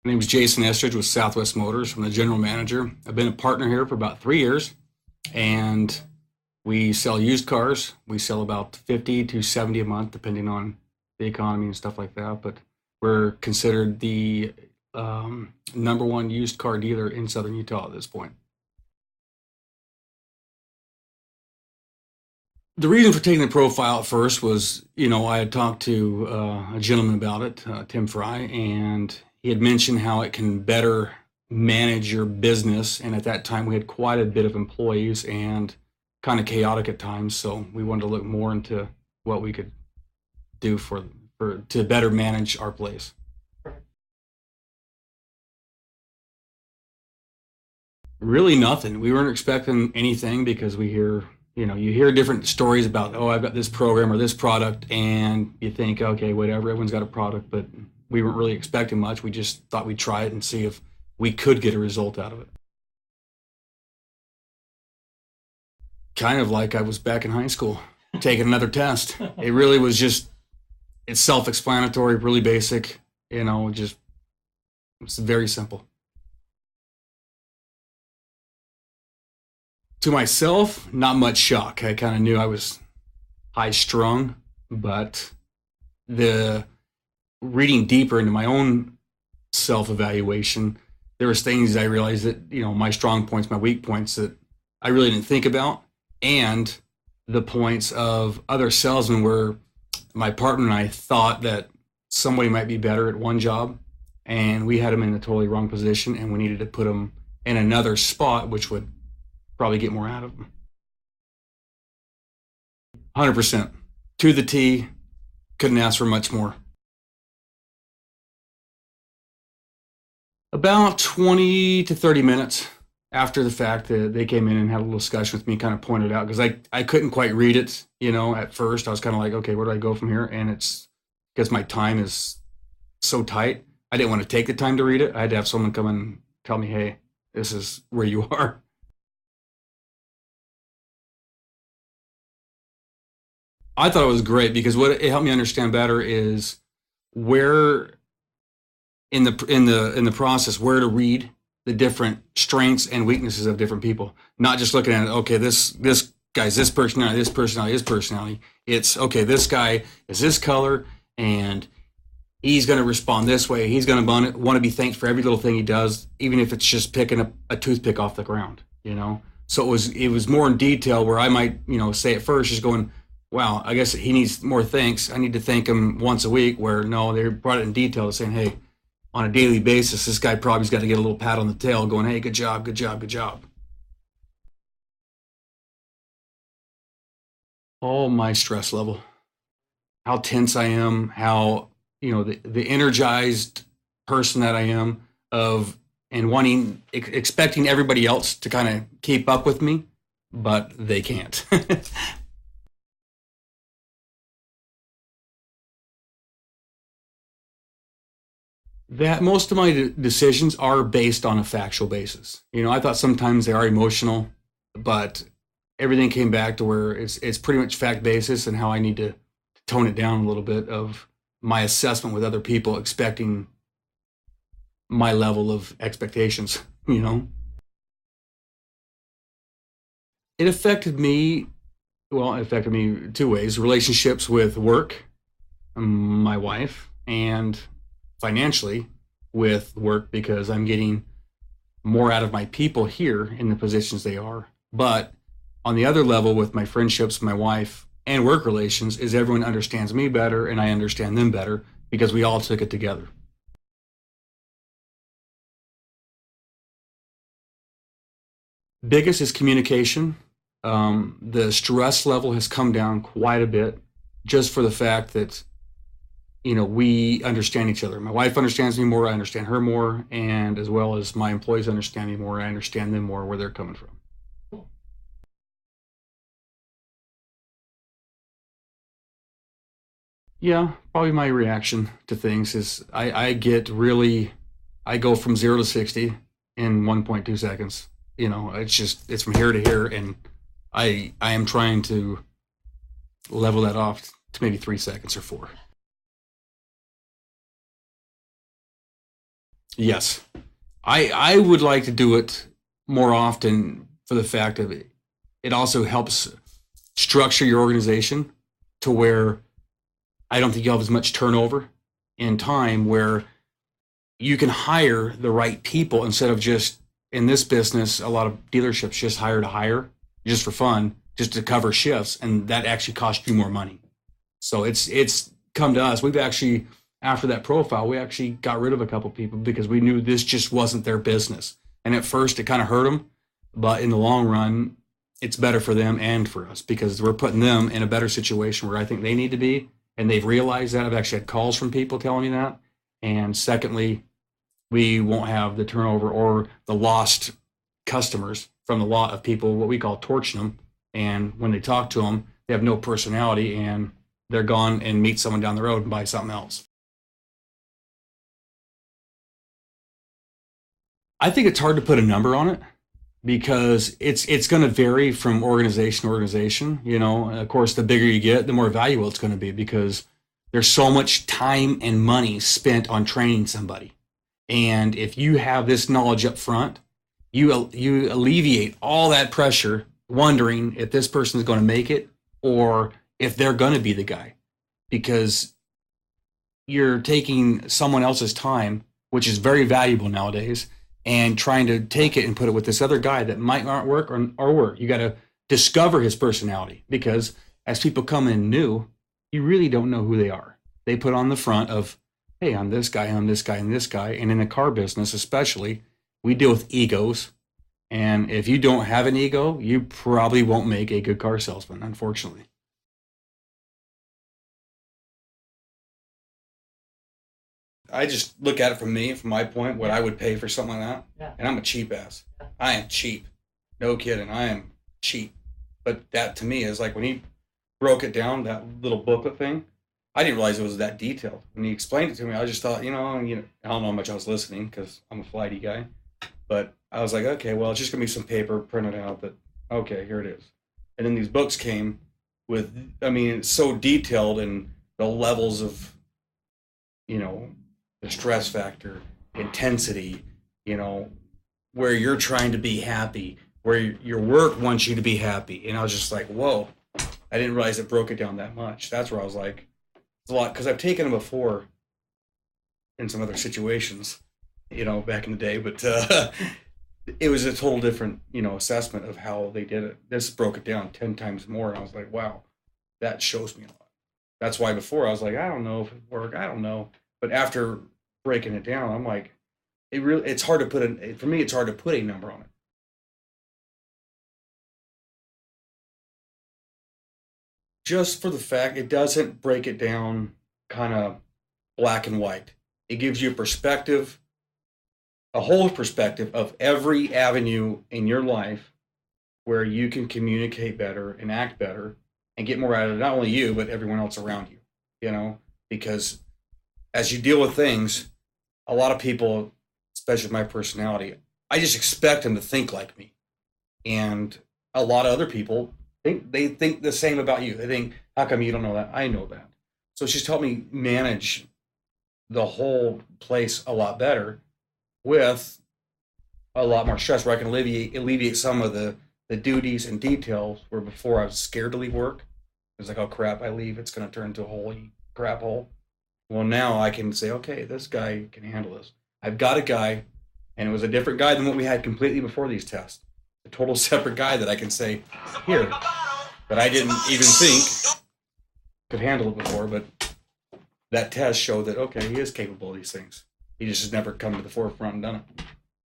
My name is Jason Estridge with Southwest Motors. I'm the general manager. I've been a partner here for about 3 years, and we sell used cars. We sell about 50 to 70 a month, depending on the economy and stuff like that. But we're considered the number one used car dealer in Southern Utah at this point. The reason for taking the profile at first was, I had talked to a gentleman about it, Tim Fry, and he had mentioned how it can better manage your business. And at that time, we had quite a bit of employees and kind of chaotic at times. So we wanted to look more into what we could do to better manage our place. Really nothing. We weren't expecting anything because we hear, you hear different stories about, oh, I've got this program or this product, and you think, okay, whatever, everyone's got a product, but we weren't really expecting much. We just thought we'd try it and see if we could get a result out of it. Kind of like I was back in high school, taking another test. It really was it's self-explanatory, really basic, it's very simple. To myself, not much shock. I kind of knew I was high strung, but the reading deeper into my own self-evaluation, there was things I realized that, my strong points, my weak points that I really didn't think about, and the points of other salesmen where my partner and I thought that somebody might be better at one job, and we had them in a totally wrong position, and we needed to put them in another spot, which would probably get more out of them. 100%. To the T. Couldn't ask for much more. About 20 to 30 minutes after the fact, they came in and had a little discussion with me, kind of pointed out, because I couldn't quite read it, at first. I was kind of like, okay, where do I go from here? And it's because my time is so tight. I didn't want to take the time to read it. I had to have someone come and tell me, hey, this is where you are. I thought it was great because what it helped me understand better is where in the process, where to read the different strengths and weaknesses of different people. Not just looking at it, okay, this guy's this personality, this personality, this personality. It's, okay, this guy is this color and he's going to respond this way. He's going to want to be thanked for every little thing he does, even if it's just picking up a toothpick off the ground, So it was more in detail where I might, say at first just going, wow, I guess he needs more thanks. I need to thank him once a week, where no, they brought it in detail saying, hey, on a daily basis, this guy probably's got to get a little pat on the tail going, hey, good job, good job, good job. Oh, my stress level, how tense I am, how, the energized person that I am and wanting, expecting everybody else to kind of keep up with me, but they can't. That most of my decisions are based on a factual basis. I thought sometimes they are emotional, but everything came back to where it's pretty much fact basis, and how I need to tone it down a little bit of my assessment with other people expecting my level of expectations, It affected me, well, it affected me two ways: relationships with work, my wife, and financially with work, because I'm getting more out of my people here in the positions they are. But on the other level, with my friendships, my wife, and work relations, is everyone understands me better and I understand them better because we all took it together. Biggest is communication. The stress level has come down quite a bit just for the fact that we understand each other. My wife understands me more, I understand her more, and as well as my employees understand me more, I understand them more, where they're coming from. Yeah, probably my reaction to things is I go from 0 to 60 in 1.2 seconds. It's from here to here, and I am trying to level that off to maybe 3 seconds or 4. Yes. I would like to do it more often for the fact of it also helps structure your organization to where I don't think you'll have as much turnover in time, where you can hire the right people instead of just, in this business, a lot of dealerships just hire to hire just for fun, just to cover shifts, and that actually costs you more money. So it's come to us. We've actually, after that profile, we actually got rid of a couple people because we knew this just wasn't their business. And at first it kind of hurt them, but in the long run, it's better for them and for us because we're putting them in a better situation where I think they need to be. And they've realized that. I've actually had calls from people telling me that. And secondly, we won't have the turnover or the lost customers from the lot of people, what we call torching them. And when they talk to them, they have no personality and they're gone and meet someone down the road and buy something else. I think it's hard to put a number on it because it's going to vary from organization to organization. You know, of course, the bigger you get, the more valuable it's going to be because there's so much time and money spent on training somebody. And if you have this knowledge up front, you alleviate all that pressure wondering if this person is going to make it or if they're going to be the guy, because you're taking someone else's time, which is very valuable nowadays, and trying to take it and put it with this other guy that might not work or work. You got to discover his personality because as people come in new, you really don't know who they are. They put on the front of, hey, I'm this guy, I'm this guy, and this guy. And in the car business, especially, we deal with egos. And if you don't have an ego, you probably won't make a good car salesman, unfortunately. I just look at it from my point, what I would pay for something like that. Yeah. And I'm a cheap ass. Yeah. I am cheap. No kidding. I am cheap. But that to me is like when he broke it down, that little booklet thing, I didn't realize it was that detailed. When he explained it to me, I just thought, I don't know how much I was listening because I'm a flighty guy. But I was like, okay, well, it's just going to be some paper printed out that, okay, here it is. And then these books came with, it's so detailed in the levels of, the stress factor, intensity, where you're trying to be happy, where your work wants you to be happy. And I was just like, whoa, I didn't realize it broke it down that much. That's where I was like, it's a lot, because I've taken them before in some other situations, back in the day, but it was a total different, assessment of how they did it. This broke it down 10 times more. And I was like, wow, that shows me a lot. That's why before I was like, I don't know if it worked. I don't know. But after breaking it down, I'm like, it's hard to put for me, it's hard to put a number on it. Just for the fact it doesn't break it down kind of black and white. It gives you a whole perspective of every avenue in your life where you can communicate better and act better and get more out of it, not only you, but everyone else around you, because as you deal with things, a lot of people, especially my personality, I just expect them to think like me. And a lot of other people think the same about you. They think, how come you don't know that? I know that. So it's just helped me manage the whole place a lot better with a lot more stress, where I can alleviate some of the duties and details where before I was scared to leave work. It was like, oh crap, I leave, it's going to turn into a holy crap hole. Well, now I can say, okay, this guy can handle this. I've got a guy, and it was a different guy than what we had completely before these tests. A total separate guy that I can say, here, that I didn't even think could handle it before, but that test showed that, okay, he is capable of these things. He just has never come to the forefront and done it.